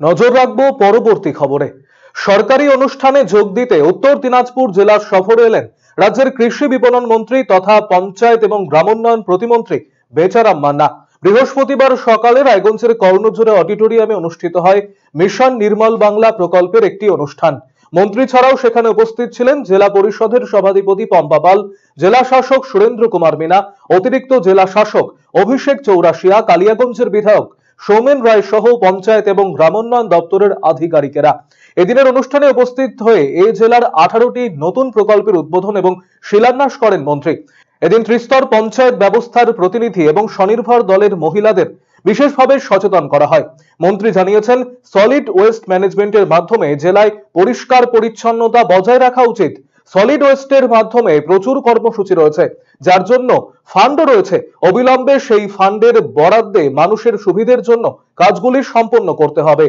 নজর রাখবো পরবর্তী খবরে। সরকারি অনুষ্ঠানে যোগ দিতে উত্তর দিনাজপুর জেলার সফরে এলেন রাজ্যের কৃষি বিপণন মন্ত্রী তথা পঞ্চায়েত এবং গ্রামোন্নয়ন প্রতিমন্ত্রী বেচারাম মান্না। বৃহস্পতিবার সকালে রায়গঞ্জের কর্ণজোড়ে অডিটোরিয়ামে অনুষ্ঠিত হয় মিশন নির্মল বাংলা প্রকল্পের একটি অনুষ্ঠান। মন্ত্রী ছাড়াও সেখানে উপস্থিত ছিলেন জেলা পরিষদের সভাধিপতি পম্পা পাল, জেলা শাসক সুরেন্দ্র কুমার মিনা, অতিরিক্ত জেলা শাসক অভিষেক চৌরাশিয়া, কালিয়াগঞ্জের বিধায়ক সৌমেন রায় সহ পঞ্চায়েত এবং গ্রামোন্নয়ন দপ্তরের আধিকারিকেরা। এদিনের অনুষ্ঠানে উপস্থিত হয়ে এই জেলার 18টি নতুন প্রকল্পের উদ্বোধন এবং শিলান্যাস করেন মন্ত্রী। এদিন ত্রিস্তর পঞ্চায়েত ব্যবস্থার প্রতিনিধি এবং স্বনির্ভর দলের মহিলাদের বিশেষভাবে সচেতন করা হয়। মন্ত্রী জানিয়েছেন, সলিড ওয়েস্ট ম্যানেজমেন্টের মাধ্যমে জেলায় পরিষ্কার পরিচ্ছন্নতা বজায় রাখা উচিত। সলিড ওয়েস্টের মাধ্যমে প্রচুর কর্মসূচি রয়েছে, যার জন্য ফান্ডও রয়েছে। অবিলম্বে সেই ফান্ডের বরাদ্দে মানুষের সুবিধার জন্য কাজগুলি সম্পন্ন করতে হবে।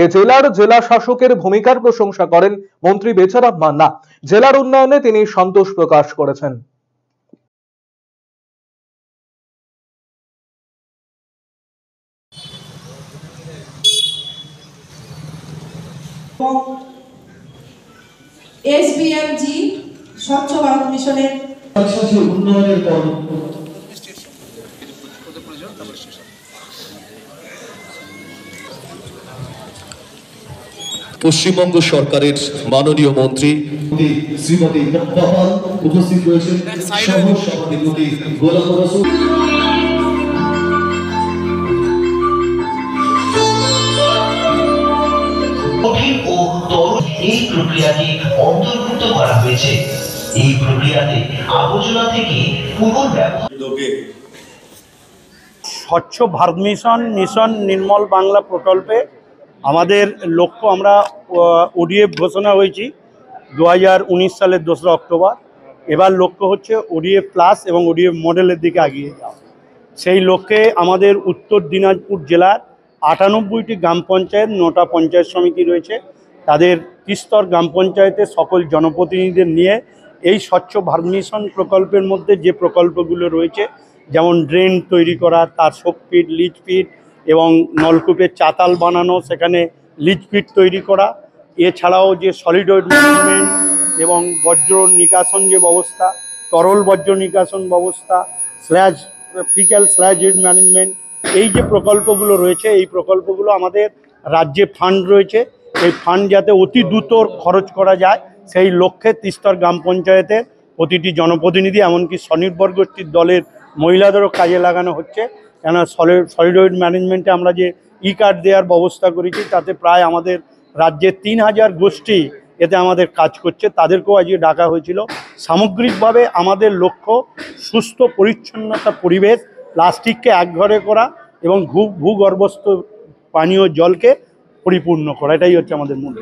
এ জেলার জেলা শাসকের ভূমিকার প্রশংসা করেন মন্ত্রী বেচারাম মান্না। জেলার উন্নয়নে তিনি সন্তোষ প্রকাশ করেছেন। এসবিএমজি স্বচ্ছ ভারত মিশনের উন্নয়নের পশ্চিমবঙ্গ সরকারের মাননীয় মন্ত্রী শ্রীমতী পম্পা পাল উপস্থিত রয়েছেন, সহ সভাধিপতি গোলাম রসুল। এই প্রক্রিয়াকে অন্তর্ভুক্ত করা হয়েছে। এই প্রক্রিয়াতে আবর্জনা থেকে পুনর্ব্যবহার। স্বচ্ছ ভারত মিশন মিশন নির্মল বাংলা প্রকল্পে আমাদের লক্ষ্য, আমরা ওডিএফ ঘোষণা হয়েছি 2019 সালের 2রা অক্টোবর। এবার লক্ষ্য হচ্ছে ওডিএফ প্লাস এবং ওডিএফ মডেলের দিকে এগিয়ে যাওয়া। সেই লক্ষ্যে আমাদের উত্তর দিনাজপুর জেলার 98টি গ্রাম পঞ্চায়েত, 9টা পঞ্চায়েত সমিতি রয়েছে। তাদের ত্রিস্তর গ্রাম পঞ্চায়েতে সকল জনপ্রতিনিধিদের নিয়ে এই স্বচ্ছ ভারত মিশন প্রকল্পের মধ্যে যে প্রকল্পগুলো রয়েছে, যেমন ড্রেন তৈরি করা, তার শোকপিট, লিচ পিট এবং নলকূপের চাতাল বানানো, সেখানে লিচ পিট তৈরি করা, এছাড়াও যে সলিড ওয়েস্ট ম্যানেজমেন্ট এবং বর্জ্য নিকাশন যে ব্যবস্থা, তরল বর্জ্য নিকাশন ব্যবস্থা, ফিক্যাল স্ল্যাজ ম্যানেজমেন্ট, এই যে প্রকল্পগুলো রয়েছে, এই প্রকল্পগুলো আমাদের রাজ্যে ফান্ড রয়েছে। এই ফান্ড যাতে অতি দ্রুত খরচ করা যায়, সেই লক্ষ্যে ত্রিস্তর গ্রাম পঞ্চায়েতের প্রতিটি জনপ্রতিনিধি, এমনকি স্বনির্ভর গোষ্ঠীর দলের মহিলাদেরও কাজে লাগানো হচ্ছে। কেননা সলিড ওয়েস্ট ম্যানেজমেন্টে আমরা যে ই কার্ড দেওয়ার ব্যবস্থা করেছি, তাতে প্রায় আমাদের রাজ্যে 3000 গোষ্ঠী এতে আমাদের কাজ করছে, তাদেরকেও আজকে ডাকা হয়েছিল। সামগ্রিকভাবে আমাদের লক্ষ্য সুস্থ পরিচ্ছন্নতা পরিবেশ, প্লাস্টিককে একঘরে করা এবং ভূগর্ভস্থ পানীয় জলকে পরিপূর্ণ করা, এটাই হচ্ছে আমাদের মূল।